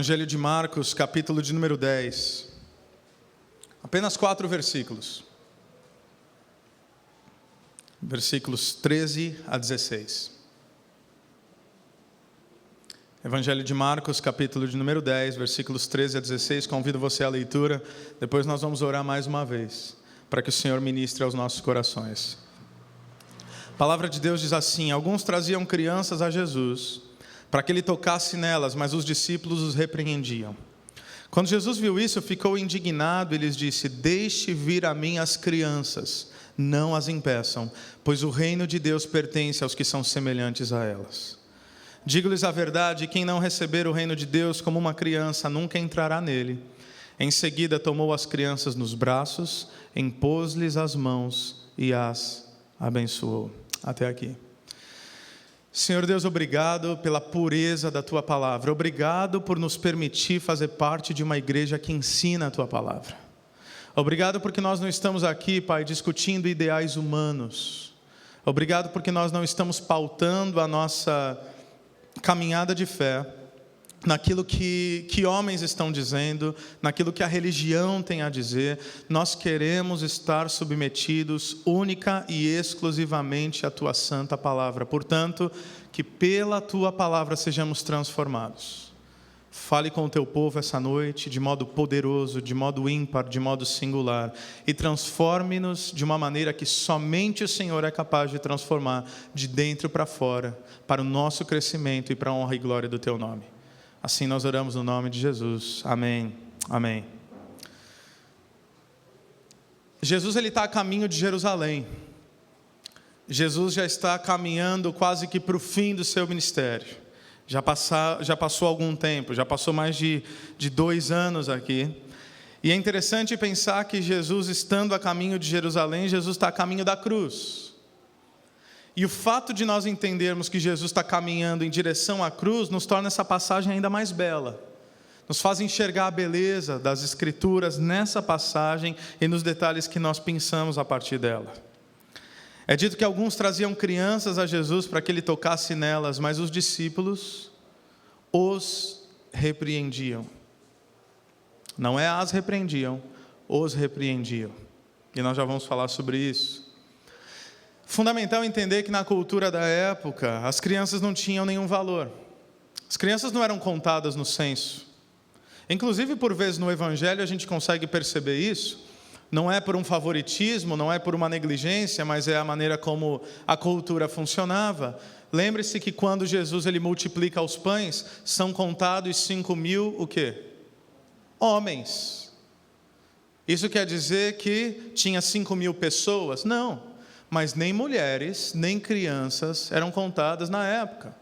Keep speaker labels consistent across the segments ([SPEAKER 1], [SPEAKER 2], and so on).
[SPEAKER 1] Evangelho de Marcos, capítulo de número 10. Apenas 4 versículos. Versículos 13 a 16. Evangelho de Marcos, capítulo de número 10, versículos 13 a 16. Convido você à leitura. Depois nós vamos orar mais uma vez, para que o Senhor ministre aos nossos corações. A palavra de Deus diz assim: alguns traziam crianças a Jesus, para que ele tocasse nelas, mas os discípulos os repreendiam. Quando Jesus viu isso, ficou indignado e lhes disse: deixe vir a mim as crianças, não as impeçam, pois o reino de Deus pertence aos que são semelhantes a elas. Digo-lhes a verdade, quem não receber o reino de Deus como uma criança, nunca entrará nele. Em seguida tomou as crianças nos braços, impôs-lhes as mãos e as abençoou. Até aqui. Senhor Deus, obrigado pela pureza da Tua palavra. Obrigado por nos permitir fazer parte de uma igreja que ensina a Tua palavra. Obrigado porque nós não estamos aqui, Pai, discutindo ideais humanos. Obrigado porque nós não estamos pautando a nossa caminhada de fé naquilo que homens estão dizendo, naquilo que a religião tem a dizer. Nós queremos estar submetidos única e exclusivamente à Tua santa palavra. Portanto, que pela Tua palavra sejamos transformados. Fale com o Teu povo essa noite de modo poderoso, de modo ímpar, de modo singular, e transforme-nos de uma maneira que somente o Senhor é capaz de transformar, de dentro para fora, para o nosso crescimento e para a honra e glória do Teu nome. Assim nós oramos no nome de Jesus. Amém. Amém. Jesus está a caminho de Jerusalém. Jesus já está caminhando quase que para o fim do seu ministério. Já passou algum tempo, já passou mais de 2 anos aqui. E é interessante pensar que Jesus, estando a caminho de Jerusalém, Jesus está a caminho da cruz. E o fato de nós entendermos que Jesus está caminhando em direção à cruz nos torna essa passagem ainda mais bela. Nos faz enxergar a beleza das Escrituras nessa passagem e nos detalhes que nós pensamos a partir dela. É dito que alguns traziam crianças a Jesus para que ele tocasse nelas, mas os discípulos os repreendiam. Não é as repreendiam, os repreendiam. E nós já vamos falar sobre isso. Fundamental entender que na cultura da época, as crianças não tinham nenhum valor. As crianças não eram contadas no censo. Inclusive, por vezes no Evangelho a gente consegue perceber isso. Não é por um favoritismo, não é por uma negligência, mas é a maneira como a cultura funcionava. Lembre-se que quando Jesus ele multiplica os pães, são contados 5.000 o quê? Homens. Isso quer dizer que tinha 5.000 pessoas? Não. Mas nem mulheres, nem crianças eram contadas na época.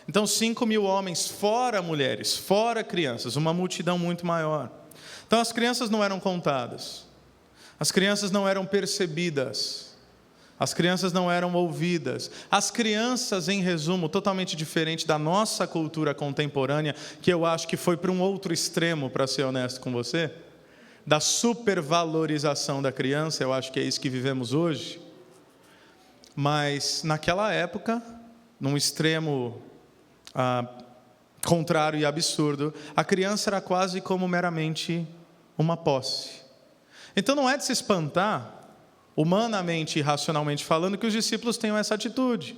[SPEAKER 1] Então 5.000 homens, fora mulheres, fora crianças, uma multidão muito maior. Então as crianças não eram contadas, as crianças não eram percebidas, as crianças não eram ouvidas. As crianças, em resumo, totalmente diferente da nossa cultura contemporânea, que eu acho que foi para um outro extremo, para ser honesto com você, da supervalorização da criança. Eu acho que é isso que vivemos hoje. Mas naquela época, num extremo contrário e absurdo, a criança era quase como meramente uma posse. Então não é de se espantar, humanamente e racionalmente falando, que os discípulos tenham essa atitude.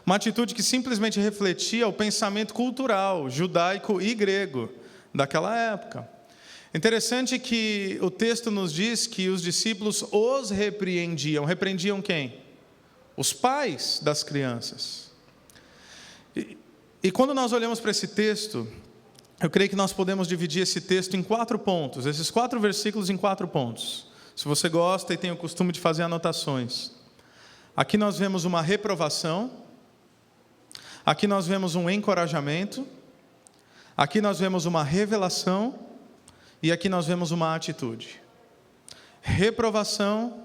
[SPEAKER 1] Uma atitude que simplesmente refletia o pensamento cultural, judaico e grego daquela época. Interessante que o texto nos diz que os discípulos os repreendiam. Repreendiam quem? Os pais das crianças. E quando nós olhamos para esse texto, eu creio que nós podemos dividir esse texto em 4 pontos, esses 4 versículos em 4 pontos. Se você gosta e tem o costume de fazer anotações. Aqui nós vemos uma reprovação, aqui nós vemos um encorajamento, aqui nós vemos uma revelação e aqui nós vemos uma atitude. Reprovação,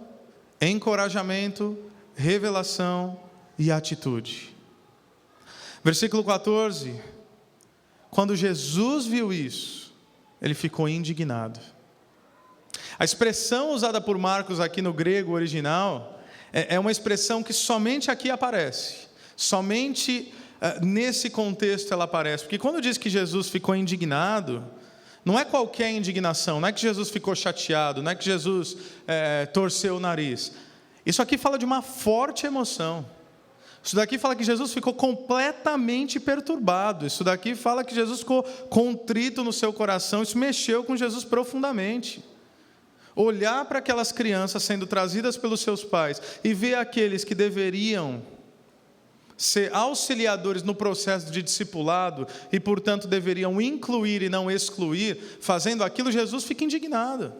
[SPEAKER 1] encorajamento, revelação e atitude. Versículo 14. Quando Jesus viu isso, ele ficou indignado. A expressão usada por Marcos aqui no grego original é uma expressão que somente aqui aparece. Somente nesse contexto ela aparece. Porque quando diz que Jesus ficou indignado, não é qualquer indignação, não é que Jesus ficou chateado, não é que Jesus torceu o nariz. Isso aqui fala de uma forte emoção. Isso daqui fala que Jesus ficou completamente perturbado. Isso daqui fala que Jesus ficou contrito no seu coração. Isso mexeu com Jesus profundamente. Olhar para aquelas crianças sendo trazidas pelos seus pais e ver aqueles que deveriam ser auxiliadores no processo de discipulado e, portanto, deveriam incluir e não excluir, fazendo aquilo, Jesus fica indignado.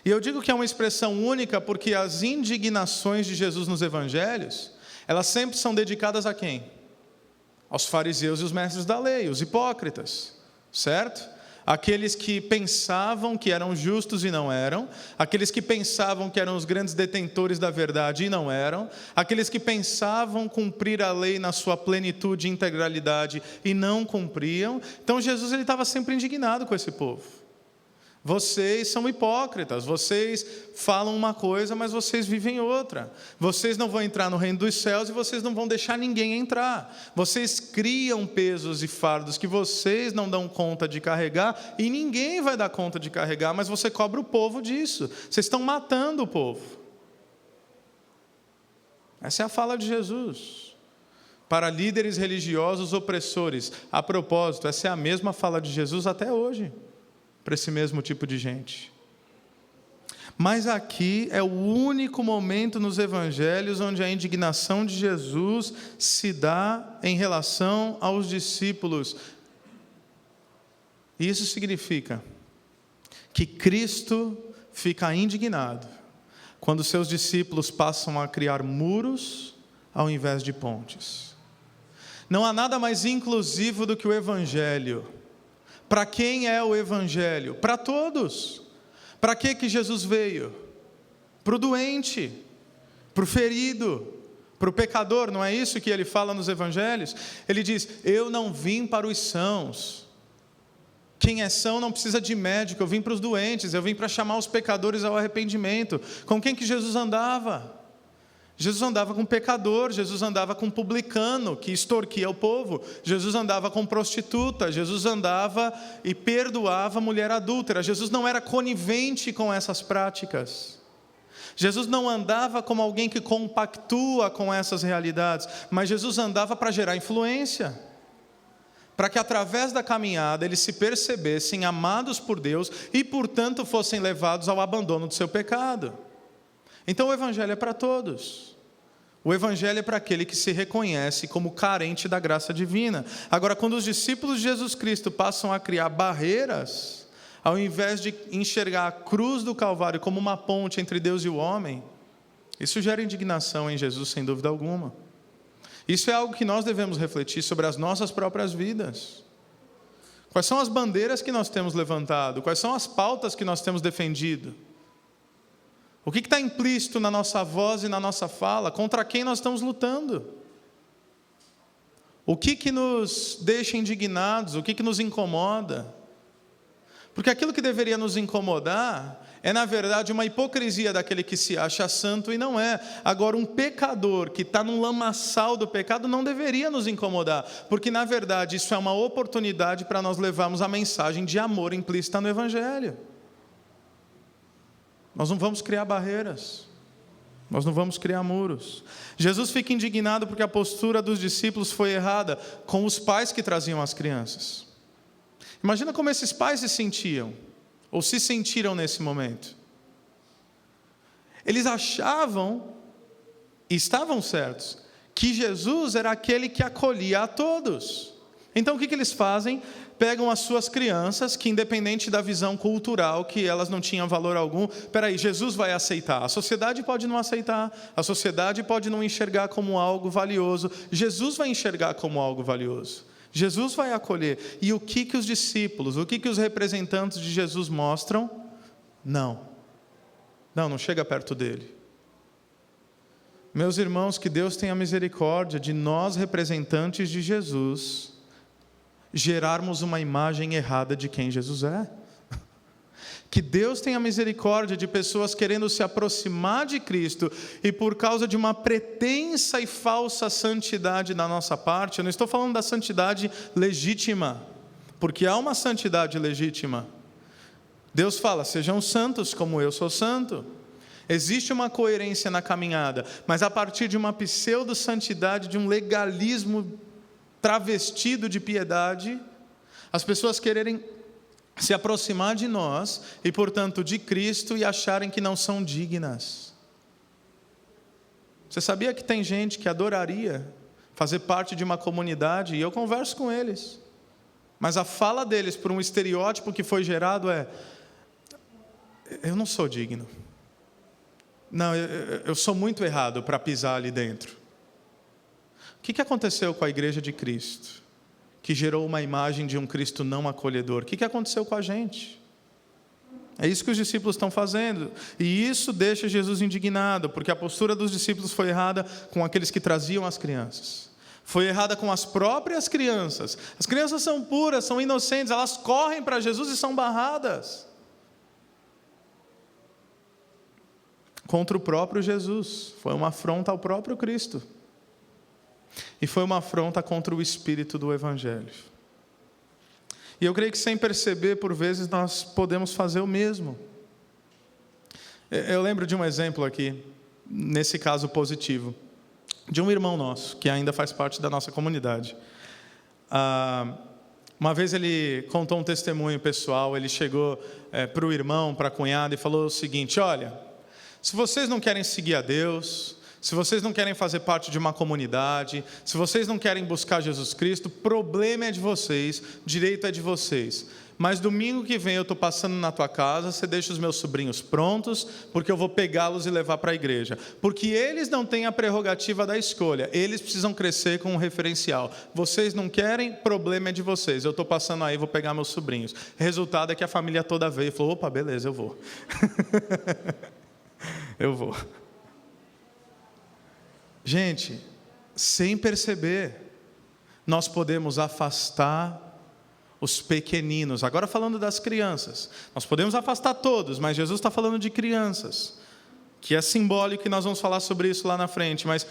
[SPEAKER 1] E eu digo que é uma expressão única porque as indignações de Jesus nos evangelhos, elas sempre são dedicadas a quem? Aos fariseus e os mestres da lei, os hipócritas, certo? Aqueles que pensavam que eram justos e não eram, aqueles que pensavam que eram os grandes detentores da verdade e não eram, aqueles que pensavam cumprir a lei na sua plenitude e integralidade e não cumpriam. Então Jesus estava sempre indignado com esse povo. Vocês são hipócritas, vocês falam uma coisa, mas vocês vivem outra. Vocês não vão entrar no reino dos céus e vocês não vão deixar ninguém entrar. Vocês criam pesos e fardos que vocês não dão conta de carregar e ninguém vai dar conta de carregar, mas você cobra o povo disso. Vocês estão matando o povo. Essa é a fala de Jesus. Para líderes religiosos opressores. A propósito, essa é a mesma fala de Jesus até hoje. Para esse mesmo tipo de gente. Mas aqui é o único momento nos evangelhos onde a indignação de Jesus se dá em relação aos discípulos. Isso significa que Cristo fica indignado quando seus discípulos passam a criar muros ao invés de pontes. Não há nada mais inclusivo do que o evangelho. Para quem é o evangelho? Para todos. Para que Jesus veio? Para o doente, para o ferido, para o pecador. Não é isso que ele fala nos evangelhos? Ele diz, eu não vim para os sãos. Quem é são não precisa de médico, eu vim para os doentes, eu vim para chamar os pecadores ao arrependimento. Com quem que Jesus andava? Jesus andava com pecador, Jesus andava com publicano, que extorquia o povo. Jesus andava com prostituta, Jesus andava e perdoava mulher adúltera. Jesus não era conivente com essas práticas. Jesus não andava como alguém que compactua com essas realidades, mas Jesus andava para gerar influência. Para que através da caminhada eles se percebessem amados por Deus e, portanto, fossem levados ao abandono do seu pecado. Então o evangelho é para todos. O evangelho é para aquele que se reconhece como carente da graça divina. Agora, quando os discípulos de Jesus Cristo passam a criar barreiras, ao invés de enxergar a cruz do Calvário como uma ponte entre Deus e o homem, isso gera indignação em Jesus, sem dúvida alguma. Isso é algo que nós devemos refletir sobre as nossas próprias vidas. Quais são as bandeiras que nós temos levantado? Quais são as pautas que nós temos defendido? O que está implícito na nossa voz e na nossa fala? Contra quem nós estamos lutando? O que nos deixa indignados? O que nos incomoda? Porque aquilo que deveria nos incomodar é, na verdade, uma hipocrisia daquele que se acha santo e não é. Agora, um pecador que está num lamaçal do pecado não deveria nos incomodar, porque, na verdade, isso é uma oportunidade para nós levarmos a mensagem de amor implícita no Evangelho. Nós não vamos criar barreiras, nós não vamos criar muros. Jesus fica indignado porque a postura dos discípulos foi errada com os pais que traziam as crianças. Imagina como esses pais se sentiam, ou se sentiram nesse momento. Eles achavam, e estavam certos, que Jesus era aquele que acolhia a todos. Então o que eles fazem? Pegam as suas crianças, que independente da visão cultural, que elas não tinham valor algum, Jesus vai aceitar. A sociedade pode não aceitar, a sociedade pode não enxergar como algo valioso. Jesus vai enxergar como algo valioso. Jesus vai acolher. E o que os discípulos, o que os representantes de Jesus mostram? Não chega perto dele. Meus irmãos, que Deus tenha misericórdia de nós, representantes de Jesus, gerarmos uma imagem errada de quem Jesus é. Que Deus tenha misericórdia de pessoas querendo se aproximar de Cristo e por causa de uma pretensa e falsa santidade da nossa parte, eu não estou falando da santidade legítima, porque há uma santidade legítima. Deus fala, sejam santos como eu sou santo. Existe uma coerência na caminhada, mas a partir de uma pseudo-santidade, de um legalismo travestido de piedade, as pessoas quererem se aproximar de nós e, portanto, de Cristo e acharem que não são dignas. Você sabia que tem gente que adoraria fazer parte de uma comunidade, e eu converso com eles, mas a fala deles por um estereótipo que foi gerado é: eu não sou digno. Não, eu sou muito errado para pisar ali dentro. O que aconteceu com a igreja de Cristo? Que gerou uma imagem de um Cristo não acolhedor. O que aconteceu com a gente? É isso que os discípulos estão fazendo. E isso deixa Jesus indignado, porque a postura dos discípulos foi errada com aqueles que traziam as crianças. Foi errada com as próprias crianças. As crianças são puras, são inocentes, elas correm para Jesus e são barradas. Contra o próprio Jesus. Foi uma afronta ao próprio Cristo. E foi uma afronta contra o espírito do Evangelho. E eu creio que sem perceber, por vezes, nós podemos fazer o mesmo. Eu lembro de um exemplo aqui, nesse caso positivo, de um irmão nosso, que ainda faz parte da nossa comunidade. Uma vez ele contou um testemunho pessoal, ele chegou para o irmão, para a cunhada, e falou o seguinte: olha, se vocês não querem seguir a Deus, se vocês não querem fazer parte de uma comunidade, se vocês não querem buscar Jesus Cristo, problema é de vocês, direito é de vocês. Mas domingo que vem eu estou passando na tua casa, você deixa os meus sobrinhos prontos, porque eu vou pegá-los e levar para a igreja. Porque eles não têm a prerrogativa da escolha, eles precisam crescer com um referencial. Vocês não querem, problema é de vocês. Eu estou passando aí, vou pegar meus sobrinhos. Resultado é que a família toda veio e falou: opa, beleza, eu vou. Eu vou. Gente, sem perceber, nós podemos afastar os pequeninos. Agora falando das crianças, nós podemos afastar todos, mas Jesus está falando de crianças, que é simbólico e nós vamos falar sobre isso lá na frente, mas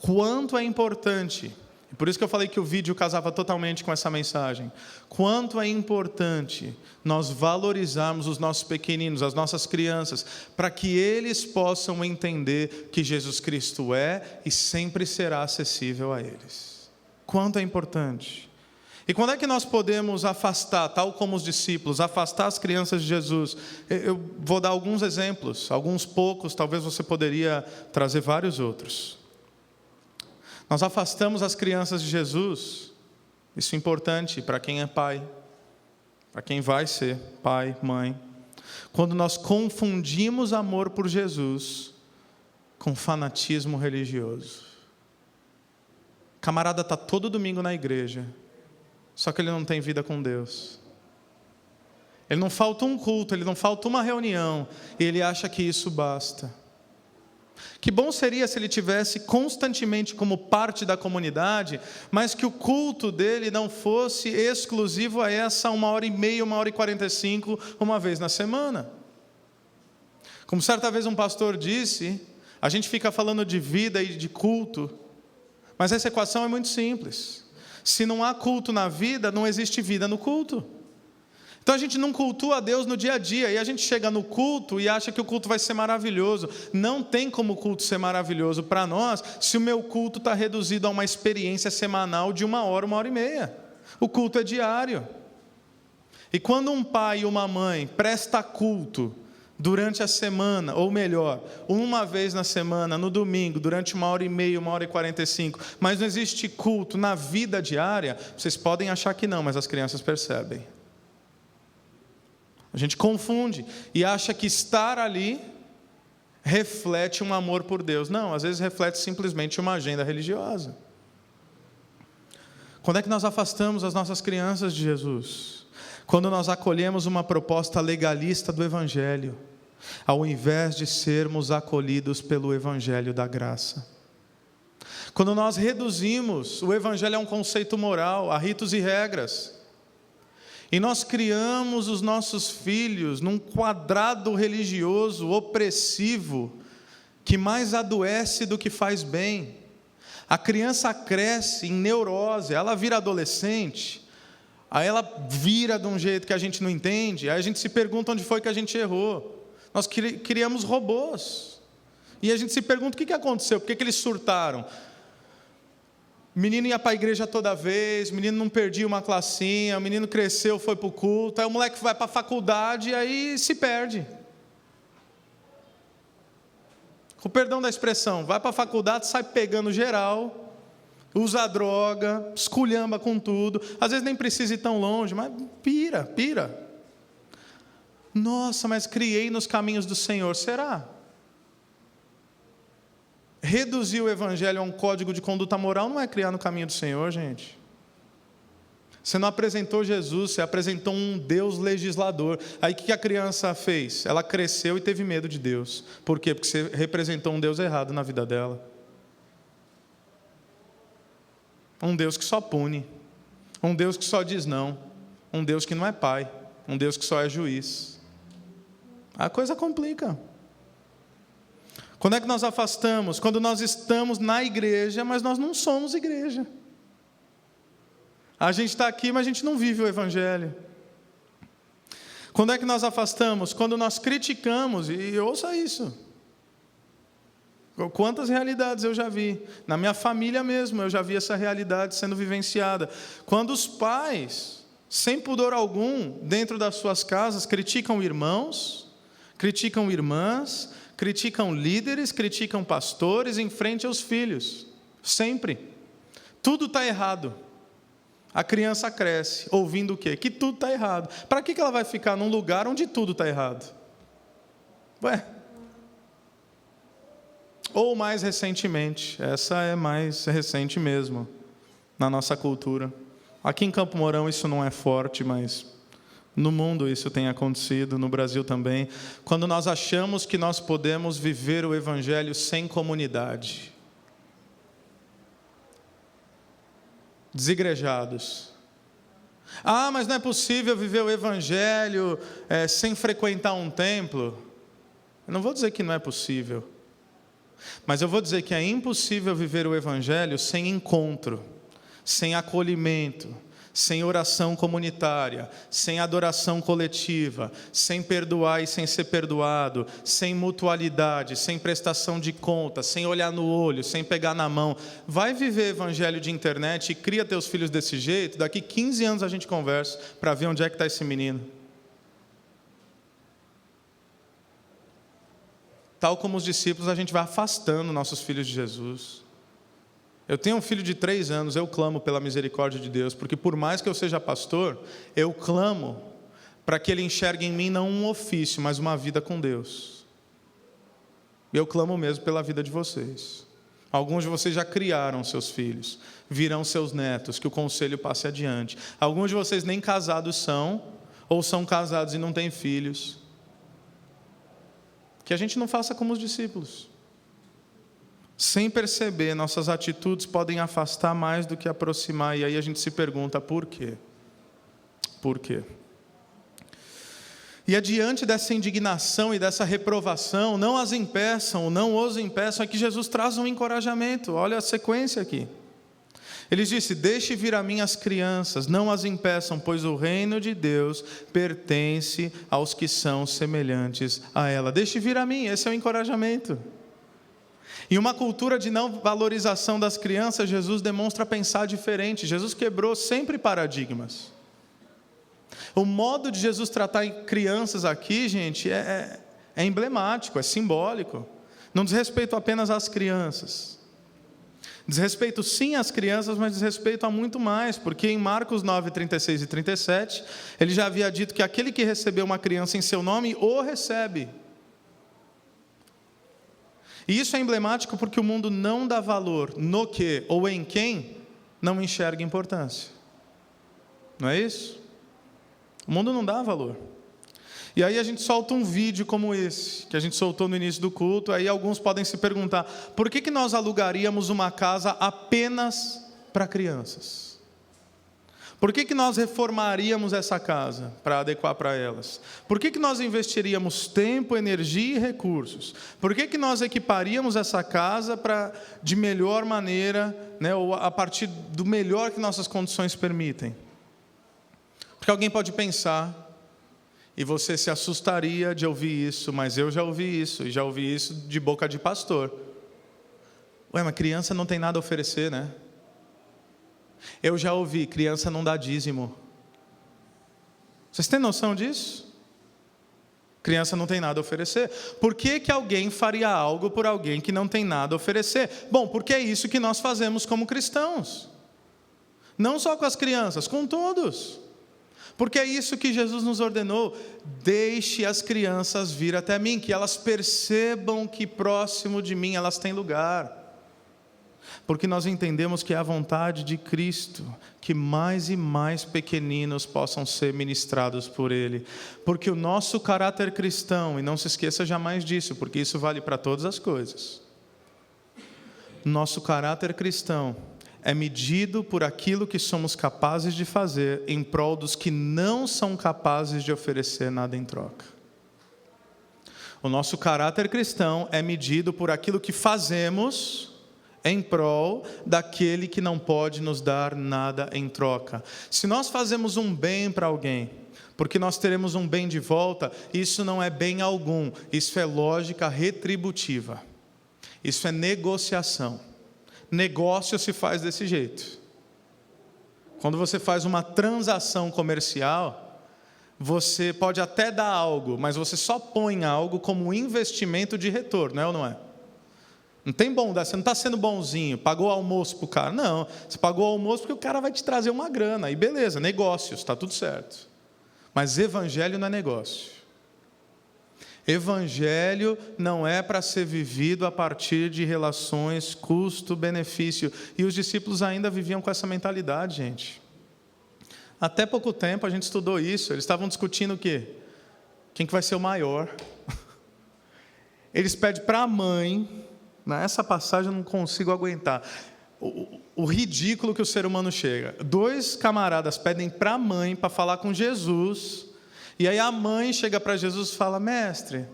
[SPEAKER 1] quanto é importante, e por isso que eu falei que o vídeo casava totalmente com essa mensagem, quanto é importante nós valorizarmos os nossos pequeninos, as nossas crianças, para que eles possam entender que Jesus Cristo é e sempre será acessível a eles. Quanto é importante. E quando é que nós podemos afastar, tal como os discípulos, afastar as crianças de Jesus? Eu vou dar alguns exemplos, alguns poucos, talvez você poderia trazer vários outros. Nós afastamos as crianças de Jesus, isso é importante para quem é pai, para quem vai ser pai, mãe, quando nós confundimos amor por Jesus com fanatismo religioso. O camarada está todo domingo na igreja, só que ele não tem vida com Deus. Ele não falta um culto, ele não falta uma reunião, e ele acha que isso basta. Que bom seria se ele tivesse constantemente como parte da comunidade, mas que o culto dele não fosse exclusivo a essa 1h30, 1h45, uma vez na semana. Como certa vez um pastor disse, a gente fica falando de vida e de culto, mas essa equação é muito simples. Se não há culto na vida, não existe vida no culto. Então a gente não cultua a Deus no dia a dia, e a gente chega no culto e acha que o culto vai ser maravilhoso. Não tem como o culto ser maravilhoso para nós, se o meu culto está reduzido a uma experiência semanal de 1h, 1h30. O culto é diário. E quando um pai e uma mãe presta culto durante a semana, ou melhor, uma vez na semana, no domingo, durante 1h30, 1h45, mas não existe culto na vida diária, vocês podem achar que não, mas as crianças percebem. A gente confunde e acha que estar ali reflete um amor por Deus. Não, às vezes reflete simplesmente uma agenda religiosa. Quando é que nós afastamos as nossas crianças de Jesus? Quando nós acolhemos uma proposta legalista do Evangelho, ao invés de sermos acolhidos pelo Evangelho da graça. Quando nós reduzimos o Evangelho a um conceito moral, a ritos e regras, E nós criamos os nossos filhos num quadrado religioso opressivo, que mais adoece do que faz bem. A criança cresce em neurose, ela vira adolescente, aí ela vira de um jeito que a gente não entende, aí a gente se pergunta onde foi que a gente errou. Nós criamos robôs, e a gente se pergunta o que aconteceu, por que eles surtaram? O menino ia para a igreja toda vez, o menino não perdia uma classinha, o menino cresceu, foi para o culto, aí o moleque vai para a faculdade e aí se perde. Com perdão da expressão, vai para a faculdade, sai pegando geral, usa droga, esculhamba com tudo, às vezes nem precisa ir tão longe, mas pira. Nossa, mas criei nos caminhos do Senhor, será? Reduzir o evangelho a um código de conduta moral não é criar no caminho do Senhor, gente. Você não apresentou Jesus, você apresentou um Deus legislador. Aí o que a criança fez? Ela cresceu e teve medo de Deus. Por quê? Porque você representou um Deus errado na vida dela. Um Deus que só pune. Um Deus que só diz não. Um Deus que não é pai. Um Deus que só é juiz. A coisa complica. Quando é que nós afastamos? Quando nós estamos na igreja, mas nós não somos igreja. A gente está aqui, mas a gente não vive o evangelho. Quando é que nós afastamos? Quando nós criticamos, e ouça isso. Quantas realidades eu já vi. Na minha família mesmo, eu já vi essa realidade sendo vivenciada. Quando os pais, sem pudor algum, dentro das suas casas, criticam irmãos, criticam irmãs, criticam líderes, criticam pastores em frente aos filhos. Sempre. Tudo está errado. A criança cresce ouvindo o quê? Que tudo está errado. Para que ela vai ficar num lugar onde tudo está errado? Ou mais recentemente, essa é mais recente mesmo, na nossa cultura. Aqui em Campo Mourão isso não é forte, mas no mundo isso tem acontecido, no Brasil também. Quando nós achamos que nós podemos viver o evangelho sem comunidade. Desigrejados. Mas não é possível viver o evangelho sem frequentar um templo. Eu não vou dizer que não é possível, mas eu vou dizer que é impossível viver o evangelho sem encontro, sem acolhimento, sem oração comunitária, sem adoração coletiva, sem perdoar e sem ser perdoado, sem mutualidade, sem prestação de conta, sem olhar no olho, sem pegar na mão. Vai viver evangelho de internet e cria teus filhos desse jeito, daqui 15 anos a gente conversa para ver onde é que está esse menino. Tal como os discípulos, a gente vai afastando nossos filhos de Jesus. Eu tenho um filho de 3 anos, eu clamo pela misericórdia de Deus, porque por mais que eu seja pastor, eu clamo para que ele enxergue em mim não um ofício, mas uma vida com Deus. E eu clamo mesmo pela vida de vocês. Alguns de vocês já criaram seus filhos, virão seus netos, que o conselho passe adiante. Alguns de vocês nem casados são, ou são casados e não têm filhos. Que a gente não faça como os discípulos. Sem perceber, nossas atitudes podem afastar mais do que aproximar, e aí a gente se pergunta, por quê? Por quê? E adiante dessa indignação e dessa reprovação, não os impeçam, é que Jesus traz um encorajamento. Olha a sequência aqui. Ele disse, deixe vir a mim as crianças, não as impeçam, pois o reino de Deus pertence aos que são semelhantes a ela. Deixe vir a mim, esse é o encorajamento. Em uma cultura de não valorização das crianças, Jesus demonstra pensar diferente. Jesus quebrou sempre paradigmas. O modo de Jesus tratar crianças aqui, gente, é emblemático, é simbólico. Não diz respeito apenas às crianças. Diz respeito sim às crianças, mas diz respeito a muito mais, porque em Marcos 9, 36 e 37, ele já havia dito que aquele que recebeu uma criança em seu nome, o recebe. E isso é emblemático porque o mundo não dá valor no que ou em quem não enxerga importância. Não é isso? O mundo não dá valor. E aí a gente solta um vídeo como esse, que a gente soltou no início do culto, aí alguns podem se perguntar, por que nós alugaríamos uma casa apenas para crianças? Por que nós reformaríamos essa casa para adequar para elas? Por que nós investiríamos tempo, energia e recursos? Por que nós equiparíamos essa casa de melhor maneira, né, ou a partir do melhor que nossas condições permitem? Porque alguém pode pensar, e você se assustaria de ouvir isso, mas eu já ouvi isso, e já ouvi isso de boca de pastor. Ué, mas criança não tem nada a oferecer, né? Eu já ouvi, criança não dá dízimo. Vocês têm noção disso? Criança não tem nada a oferecer. Por que alguém faria algo por alguém que não tem nada a oferecer? Bom, porque é isso que nós fazemos como cristãos. Não só com as crianças, com todos. Porque é isso que Jesus nos ordenou. Deixe as crianças vir até mim, que elas percebam que próximo de mim elas têm lugar. Porque nós entendemos que é a vontade de Cristo que mais e mais pequeninos possam ser ministrados por Ele. Porque o nosso caráter cristão, e não se esqueça jamais disso, porque isso vale para todas as coisas. Nosso caráter cristão é medido por aquilo que somos capazes de fazer em prol dos que não são capazes de oferecer nada em troca. O nosso caráter cristão é medido por aquilo que fazemos em prol daquele que não pode nos dar nada em troca. Se nós fazemos um bem para alguém, porque nós teremos um bem de volta, isso não é bem algum, isso é lógica retributiva, isso é negociação. Negócio se faz desse jeito. Quando você faz uma transação comercial, você pode até dar algo, mas você só põe algo como investimento de retorno, é ou não é? Não tem bondade, você não está sendo bonzinho, pagou almoço para o cara. Não, você pagou almoço porque o cara vai te trazer uma grana. E beleza, negócios, está tudo certo. Mas evangelho não é negócio. Evangelho não é para ser vivido a partir de relações custo-benefício. E os discípulos ainda viviam com essa mentalidade, gente. Até pouco tempo a gente estudou isso. Eles estavam discutindo o quê? Quem que vai ser o maior? Eles pedem para a mãe. Nessa passagem eu não consigo aguentar o ridículo que o ser humano chega. 2 camaradas pedem para a mãe para falar com Jesus. E aí a mãe chega para Jesus e fala: mestre,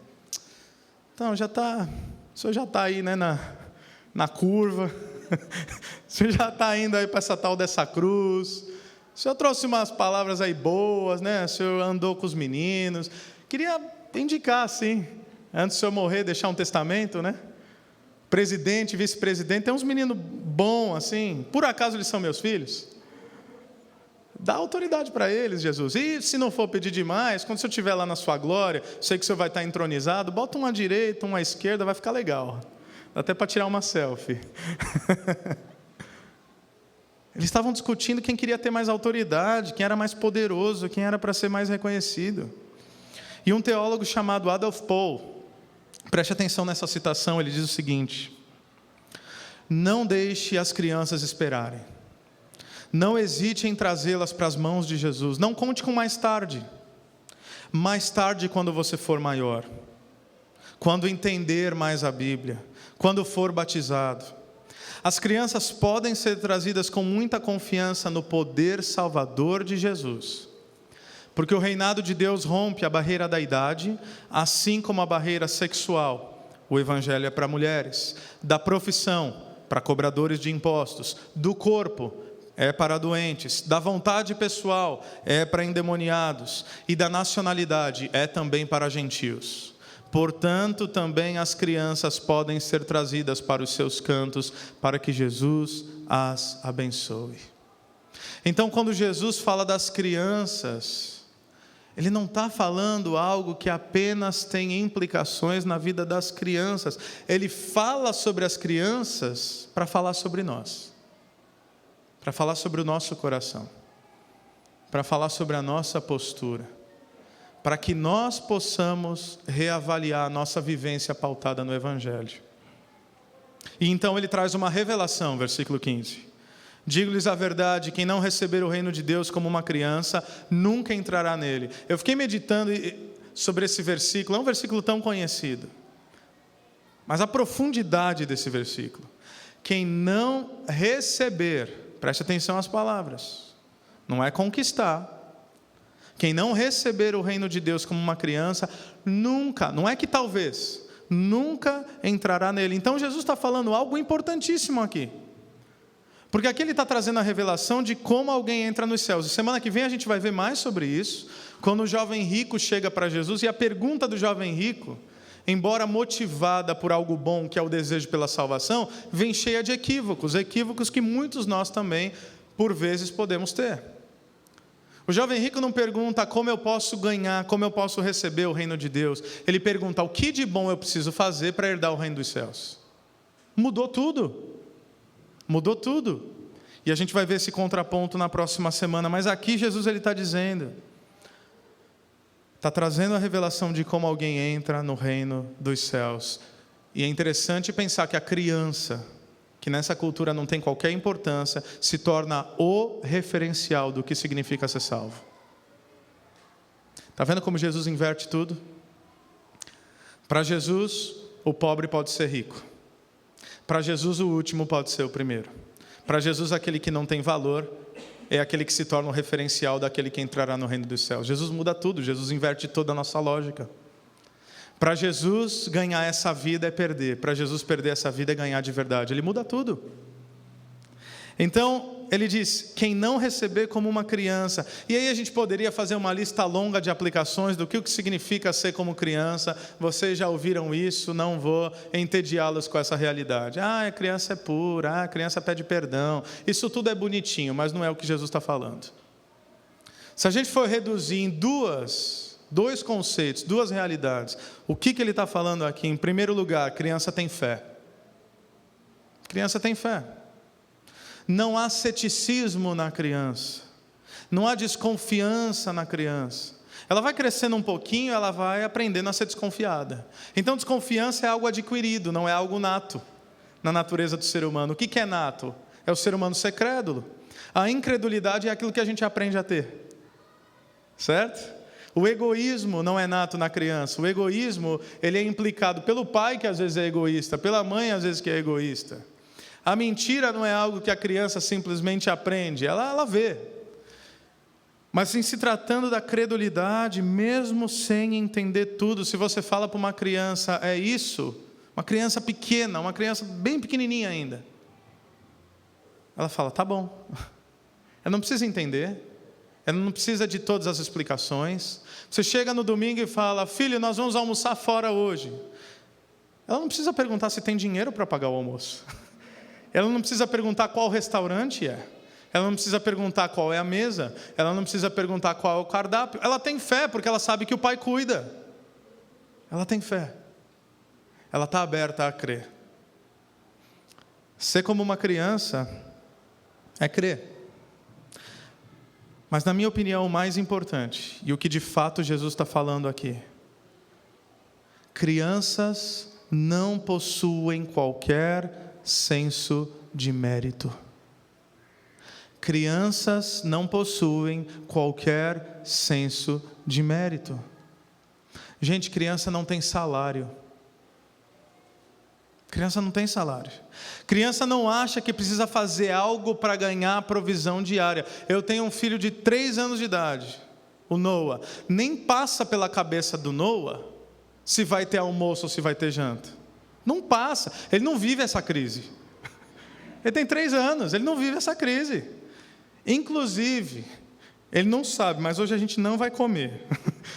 [SPEAKER 1] então o senhor já está aí, né, na curva, o senhor já está indo aí para essa tal dessa cruz, o senhor trouxe umas palavras aí boas, né? O senhor andou com os meninos, queria indicar assim, antes do senhor morrer, deixar um testamento, né? Presidente, vice-presidente, tem uns meninos bons assim, por acaso eles são meus filhos? Dá autoridade para eles, Jesus. E se não for pedir demais, quando o senhor estiver lá na sua glória, sei que o senhor vai estar entronizado, bota uma à direita, uma à esquerda, vai ficar legal. Dá até para tirar uma selfie. Eles estavam discutindo quem queria ter mais autoridade, quem era mais poderoso, quem era para ser mais reconhecido. E um teólogo chamado Adolf Paul, preste atenção nessa citação, ele diz o seguinte: não deixe as crianças esperarem. Não hesite em trazê-las para as mãos de Jesus. Não conte com mais tarde. Mais tarde, quando você for maior. Quando entender mais a Bíblia. Quando for batizado. As crianças podem ser trazidas com muita confiança no poder salvador de Jesus. Porque o reinado de Deus rompe a barreira da idade, assim como a barreira sexual. O evangelho é para mulheres. Da profissão, para cobradores de impostos. Do corpo, é para doentes. Da vontade pessoal, é para endemoniados. E da nacionalidade, é também para gentios. Portanto, também as crianças podem ser trazidas para os seus cantos, para que Jesus as abençoe. Então, quando Jesus fala das crianças, Ele não está falando algo que apenas tem implicações na vida das crianças. Ele fala sobre as crianças para falar sobre nós. Para falar sobre o nosso coração, para falar sobre a nossa postura, para que nós possamos reavaliar a nossa vivência pautada no Evangelho. E então ele traz uma revelação, versículo 15. Digo-lhes a verdade, quem não receber o reino de Deus como uma criança, nunca entrará nele. Eu fiquei meditando sobre esse versículo, é um versículo tão conhecido, mas a profundidade desse versículo. Quem não receber, preste atenção às palavras. não é conquistar. Quem não receber o reino de Deus como uma criança, nunca, não é que talvez, nunca entrará nele. Então Jesus está falando algo importantíssimo aqui. Porque aqui ele está trazendo a revelação de como alguém entra nos céus. E semana que vem a gente vai ver mais sobre isso, quando o jovem rico chega para Jesus, e a pergunta do jovem rico, embora motivada por algo bom, que é o desejo pela salvação, vem cheia de equívocos, equívocos que muitos nós também, por vezes, podemos ter. O jovem rico não pergunta como eu posso ganhar, como eu posso receber o reino de Deus. Ele pergunta o que de bom eu preciso fazer para herdar o reino dos céus. Mudou tudo. Mudou tudo. E a gente vai ver esse contraponto na próxima semana. Mas aqui Jesus está dizendo, está trazendo a revelação de como alguém entra no reino dos céus. E é interessante pensar que a criança, que nessa cultura não tem qualquer importância, se torna o referencial do que significa ser salvo. Está vendo como Jesus inverte tudo? Para Jesus, o pobre pode ser rico. Para Jesus, o último pode ser o primeiro. Para Jesus, aquele que não tem valor é aquele que se torna o referencial daquele que entrará no reino dos céus. Jesus muda tudo, Jesus inverte toda a nossa lógica. Para Jesus, ganhar essa vida é perder. Para Jesus, perder essa vida é ganhar de verdade. Ele muda tudo. Então, ele diz, quem não receber como uma criança. E aí a gente poderia fazer uma lista longa de aplicações do que significa ser como criança. Vocês já ouviram isso, não vou entediá-los com essa realidade. A criança é pura, a criança pede perdão. Isso tudo é bonitinho, mas não é o que Jesus está falando. Se a gente for reduzir em dois conceitos, duas realidades. O que ele está falando aqui? Em primeiro lugar, criança tem fé. Criança tem fé. Não há ceticismo na criança. Não há desconfiança na criança. Ela vai crescendo um pouquinho, ela vai aprendendo a ser desconfiada. Então, desconfiança é algo adquirido, não é algo nato na natureza do ser humano. O que é nato? É o ser humano ser crédulo. A incredulidade é aquilo que a gente aprende a ter. Certo? O egoísmo não é nato na criança. O egoísmo, ele é implicado pelo pai, que às vezes é egoísta, pela mãe, às vezes, que é egoísta. A mentira não é algo que a criança simplesmente aprende, ela vê. Mas em se tratando da credulidade, mesmo sem entender tudo, se você fala para uma criança, é isso, uma criança pequena, uma criança bem pequenininha ainda, ela fala, tá bom. Ela não precisa entender, ela não precisa de todas as explicações. Você chega no domingo e fala, filho, nós vamos almoçar fora hoje. Ela não precisa perguntar se tem dinheiro para pagar o almoço. Ela não precisa perguntar qual restaurante é. Ela não precisa perguntar qual é a mesa. Ela não precisa perguntar qual é o cardápio. Ela tem fé, porque ela sabe que o pai cuida. Ela tem fé. Ela está aberta a crer. Ser como uma criança é crer. Mas, na minha opinião, o mais importante, e o que de fato Jesus está falando aqui, crianças não possuem qualquer senso de mérito. Crianças não possuem qualquer senso de mérito. Gente, criança não tem salário. Criança não tem salário. Criança não acha que precisa fazer algo para ganhar a provisão diária. Eu tenho um filho de 3 anos de idade, o Noah. Nem passa pela cabeça do Noah se vai ter almoço ou se vai ter janta. Não passa. Ele não vive essa crise. Ele tem 3 anos, ele não vive essa crise. Inclusive, ele não sabe, mas hoje a gente não vai comer.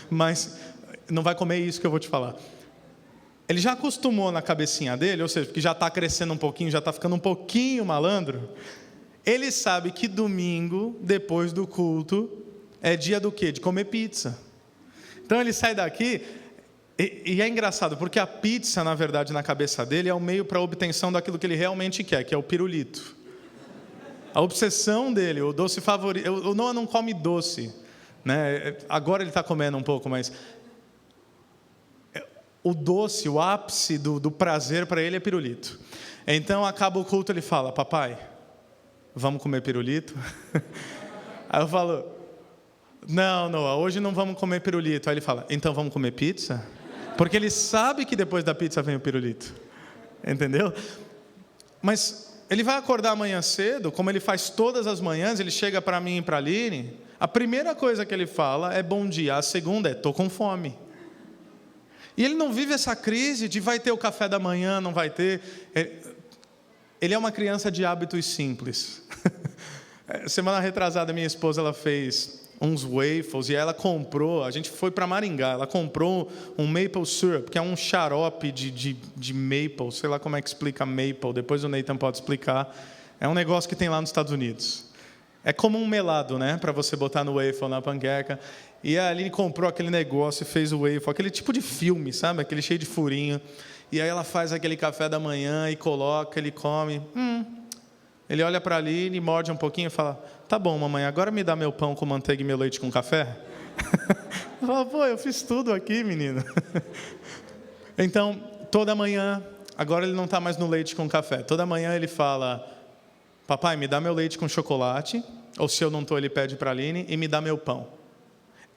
[SPEAKER 1] Mas não vai comer isso que eu vou te falar. Ele já acostumou na cabecinha dele, ou seja, porque já está crescendo um pouquinho, já está ficando um pouquinho malandro. Ele sabe que domingo, depois do culto, é dia do quê? De comer pizza. Então ele sai daqui, e é engraçado, porque a pizza, na verdade, na cabeça dele, é o meio para a obtenção daquilo que ele realmente quer, que é o pirulito. A obsessão dele, o doce favorito. O Noah não come doce, né? Agora ele está comendo um pouco, mas o doce, o ápice do prazer para ele é pirulito. Então acaba o culto, ele fala, papai, vamos comer pirulito? Aí eu falo, não, Noah, hoje não vamos comer pirulito. Aí ele fala, então vamos comer pizza? Porque ele sabe que depois da pizza vem o pirulito. Entendeu? Mas Ele vai acordar amanhã cedo, como ele faz todas as manhãs, ele chega para mim e para a Aline, a primeira coisa que ele fala é bom dia, a segunda é estou com fome. E ele não vive essa crise de vai ter o café da manhã, não vai ter. Ele é uma criança de hábitos simples. Semana retrasada, minha esposa ela fez uns waffles e ela comprou, a gente foi para Maringá, ela comprou um maple syrup, que é um xarope de maple, sei lá como é que explica maple, depois o Nathan pode explicar. É um negócio que tem lá nos Estados Unidos. É como um melado, né, para você botar no waffle, na panqueca. E a Aline comprou aquele negócio e fez o waffle, aquele tipo de filme, sabe, aquele cheio de furinho. E aí ela faz aquele café da manhã e coloca, ele come. Ele olha para a Aline, morde um pouquinho e fala, tá bom, mamãe, agora me dá meu pão com manteiga e meu leite com café? Fala, pô, eu fiz tudo aqui, menino. Então, toda manhã, agora ele não está mais no leite com café, toda manhã ele fala, papai, me dá meu leite com chocolate, ou se eu não estou, ele pede para a Aline, e me dá meu pão.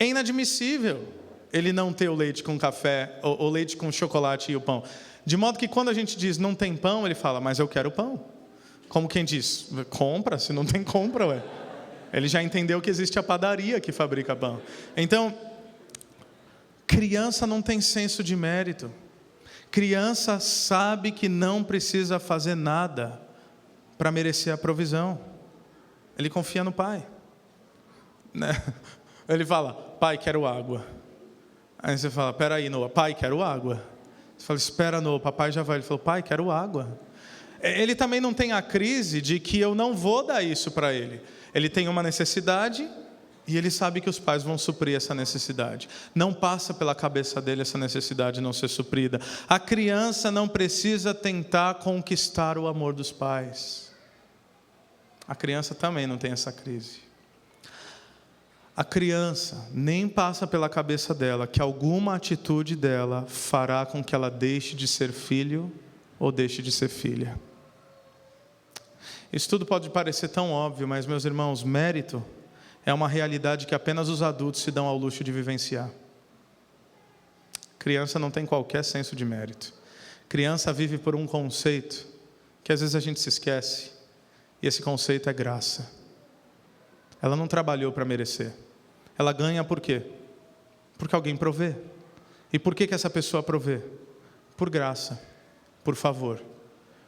[SPEAKER 1] É inadmissível ele não ter o leite com café, ou leite com chocolate e o pão. De modo que quando a gente diz, não tem pão, ele fala, mas eu quero pão. Como quem diz, compra, se não tem, compra, ué. Ele já entendeu que existe a padaria que fabrica pão. Então, criança não tem senso de mérito. Criança sabe que não precisa fazer nada para merecer a provisão. Ele confia no pai. Né? Ele fala, pai, quero água. Aí você fala, peraí, Noah, pai, quero água. Você fala, espera, Noah, papai já vai. Ele falou, pai, quero água. Ele também não tem a crise de que eu não vou dar isso para ele. Ele tem uma necessidade e ele sabe que os pais vão suprir essa necessidade. Não passa pela cabeça dele essa necessidade não ser suprida. A criança não precisa tentar conquistar o amor dos pais. A criança também não tem essa crise. A criança nem passa pela cabeça dela que alguma atitude dela fará com que ela deixe de ser filho ou deixe de ser filha. Isso tudo pode parecer tão óbvio, mas, meus irmãos, mérito é uma realidade que apenas os adultos se dão ao luxo de vivenciar. Criança não tem qualquer senso de mérito. Criança vive por um conceito que às vezes a gente se esquece, e esse conceito é graça. Ela não trabalhou para merecer. Ela ganha por quê? Porque alguém provê. E por que essa pessoa provê? Por graça, por favor.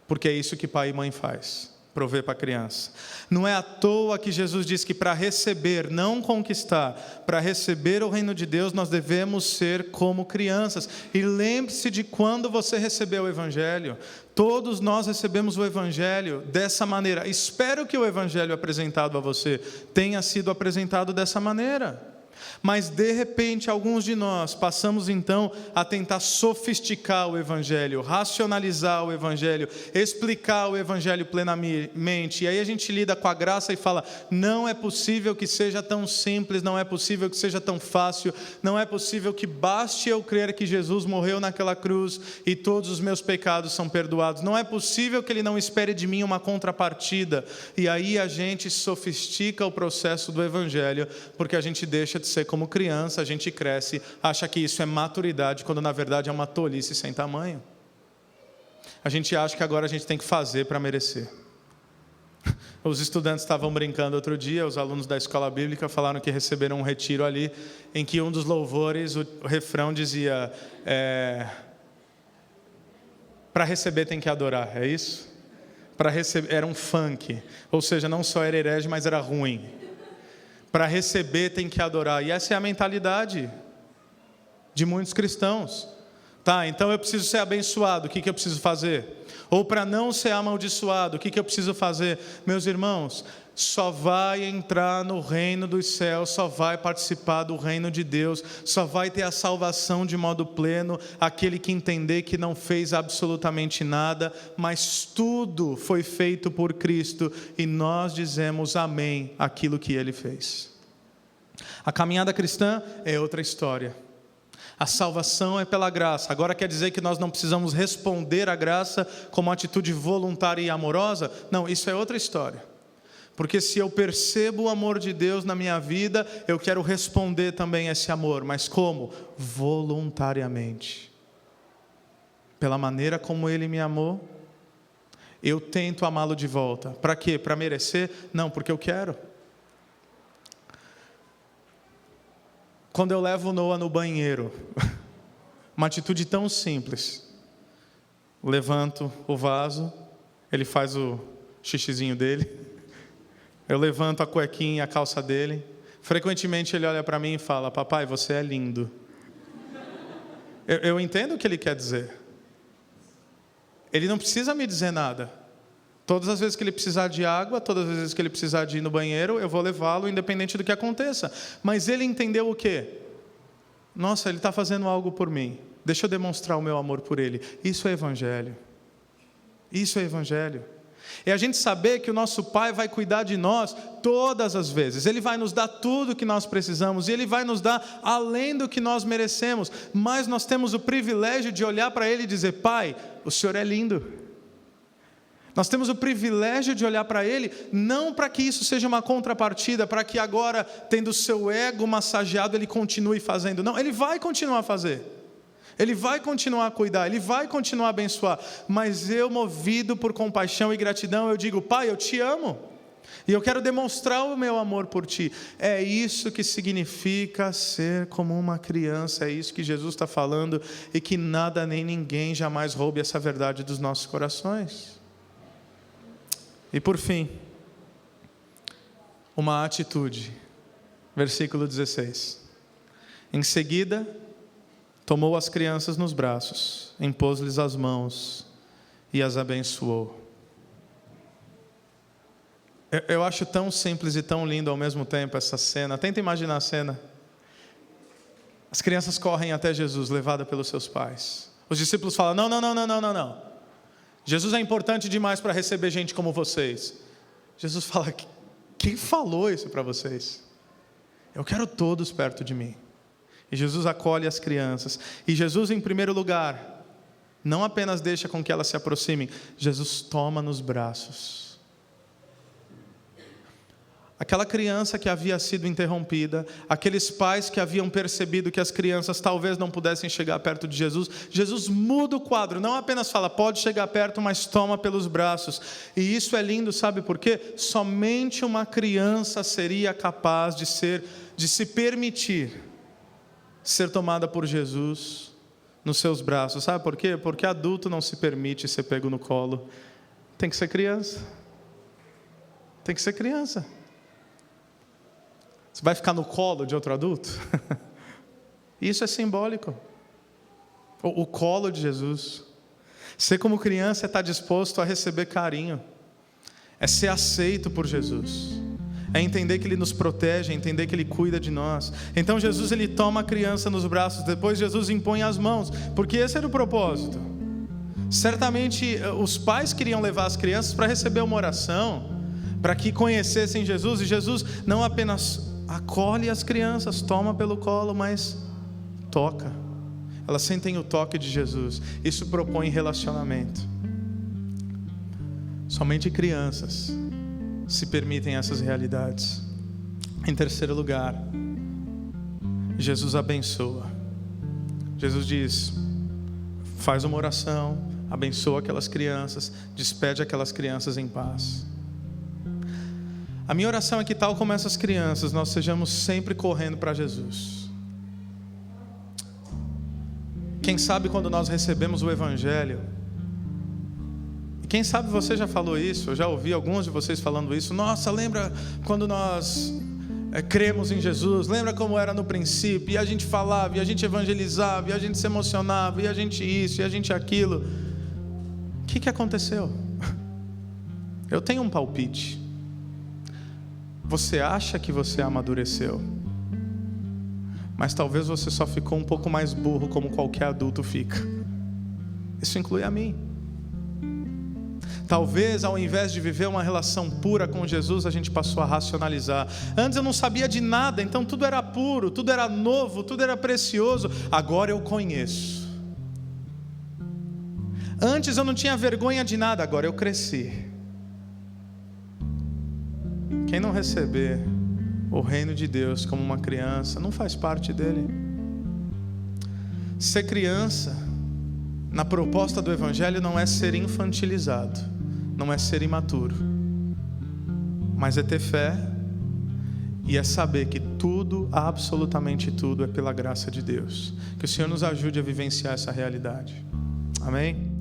[SPEAKER 1] Porque é isso que pai e mãe faz. Prover para a criança. Não é à toa que Jesus diz que para receber, não conquistar, para receber o reino de Deus, nós devemos ser como crianças. E lembre-se de quando você recebeu o Evangelho. Todos nós recebemos o Evangelho dessa maneira. Espero que o Evangelho apresentado a você tenha sido apresentado dessa maneira. Mas de repente alguns de nós passamos então a tentar sofisticar o Evangelho, racionalizar o Evangelho, explicar o Evangelho plenamente, e aí a gente lida com a graça e fala, não é possível que seja tão simples, não é possível que seja tão fácil, não é possível que baste eu crer que Jesus morreu naquela cruz e todos os meus pecados são perdoados, não é possível que Ele não espere de mim uma contrapartida, e aí a gente sofistica o processo do Evangelho, porque a gente deixa de ser como criança, a gente cresce, acha que isso é maturidade, quando na verdade é uma tolice sem tamanho. A gente acha que agora a gente tem que fazer para merecer. Os estudantes estavam brincando outro dia, os alunos da escola bíblica falaram que receberam um retiro ali, em que um dos louvores, o refrão dizia, para receber tem que adorar, é isso? Para receber, era um funk, ou seja, não só era herege, mas era ruim. Para receber tem que adorar. E essa é a mentalidade de muitos cristãos. Tá, então eu preciso ser abençoado, o que eu preciso fazer? Ou para não ser amaldiçoado, o que eu preciso fazer? Meus irmãos, só vai entrar no reino dos céus, só vai participar do reino de Deus, só vai ter a salvação de modo pleno aquele que entender que não fez absolutamente nada, mas tudo foi feito por Cristo e nós dizemos amém àquilo que Ele fez. A caminhada cristã é outra história. A salvação é pela graça. Agora quer dizer que nós não precisamos responder à graça como atitude voluntária e amorosa? Não, isso é outra história. Porque se eu percebo o amor de Deus na minha vida, eu quero responder também a esse amor. Mas como? Voluntariamente. Pela maneira como Ele me amou, eu tento amá-lo de volta. Para quê? Para merecer? Não, porque eu quero. Quando eu levo o Noah no banheiro, uma atitude tão simples. Levanto o vaso, ele faz o xixizinho dele. Eu levanto a cuequinha e a calça dele. Frequentemente ele olha para mim e fala: papai, você é lindo. Eu entendo o que ele quer dizer. Ele não precisa me dizer nada. Todas as vezes que ele precisar de água, todas as vezes que ele precisar de ir no banheiro, eu vou levá-lo, independente do que aconteça. Mas ele entendeu o quê? Nossa, ele está fazendo algo por mim. Deixa eu demonstrar o meu amor por ele. Isso é evangelho. Isso é evangelho. É a gente saber que o nosso Pai vai cuidar de nós todas as vezes. Ele vai nos dar tudo o que nós precisamos. E Ele vai nos dar além do que nós merecemos. Mas nós temos o privilégio de olhar para Ele e dizer: Pai, o Senhor é lindo. Nós temos o privilégio de olhar para Ele, não para que isso seja uma contrapartida, para que agora, tendo o seu ego massageado, Ele continue fazendo. Não, Ele vai continuar a fazer. Ele vai continuar a cuidar, Ele vai continuar a abençoar. Mas eu, movido por compaixão e gratidão, eu digo: Pai, eu te amo. E eu quero demonstrar o meu amor por Ti. É isso que significa ser como uma criança. É isso que Jesus está falando. E que nada nem ninguém jamais roube essa verdade dos nossos corações. E por fim, uma atitude. Versículo 16. Em seguida, tomou as crianças nos braços, impôs-lhes as mãos e as abençoou. Eu acho tão simples e tão lindo ao mesmo tempo essa cena. Tenta imaginar a cena. As crianças correm até Jesus, levadas pelos seus pais. Os discípulos falam: não. Jesus é importante demais para receber gente como vocês. Jesus fala: quem falou isso para vocês? Eu quero todos perto de mim. E Jesus acolhe as crianças. E Jesus, em primeiro lugar, não apenas deixa com que elas se aproximem, Jesus toma nos braços. Aquela criança que havia sido interrompida, aqueles pais que haviam percebido que as crianças talvez não pudessem chegar perto de Jesus, Jesus muda o quadro, não apenas fala: pode chegar perto, mas toma pelos braços. E isso é lindo, sabe por quê? Somente uma criança seria capaz de se permitir ser tomada por Jesus nos seus braços. Sabe por quê? Porque adulto não se permite ser pego no colo. Tem que ser criança. Tem que ser criança. Você vai ficar no colo de outro adulto? Isso é simbólico. O colo de Jesus. Ser como criança é estar disposto a receber carinho. É ser aceito por Jesus. É entender que Ele nos protege, é entender que Ele cuida de nós. Então Jesus, Ele toma a criança nos braços. Depois Jesus impõe as mãos. Porque esse era o propósito. Certamente os pais queriam levar as crianças para receber uma oração, para que conhecessem Jesus. E Jesus não apenas acolhe as crianças, toma pelo colo, mas toca. Elas sentem o toque de Jesus. Isso propõe relacionamento. Somente crianças se permitem essas realidades. Em terceiro lugar, Jesus abençoa. Jesus diz: faz uma oração, abençoa aquelas crianças, despede aquelas crianças em paz. A minha oração é que, tal como essas crianças, nós sejamos sempre correndo para Jesus. Quem sabe quando nós recebemos o Evangelho, e quem sabe você já falou isso, eu já ouvi alguns de vocês falando isso: nossa, lembra quando nós cremos em Jesus, lembra como era no princípio, e a gente falava, e a gente evangelizava, e a gente se emocionava, e a gente isso, e a gente aquilo. O que aconteceu? Eu tenho um palpite. Você acha que você amadureceu, mas talvez você só ficou um pouco mais burro, como qualquer adulto fica. Isso inclui a mim. Talvez, ao invés de viver uma relação pura com Jesus, a gente passou a racionalizar. Antes eu não sabia de nada, então tudo era puro, tudo era novo, tudo era precioso. Agora eu conheço. Antes eu não tinha vergonha de nada, agora eu cresci. Quem não receber o reino de Deus como uma criança, não faz parte dele. Ser criança, na proposta do Evangelho, não é ser infantilizado. não é ser imaturo, mas é ter fé e é saber que tudo, absolutamente tudo, é pela graça de Deus. Que o Senhor nos ajude a vivenciar essa realidade. Amém?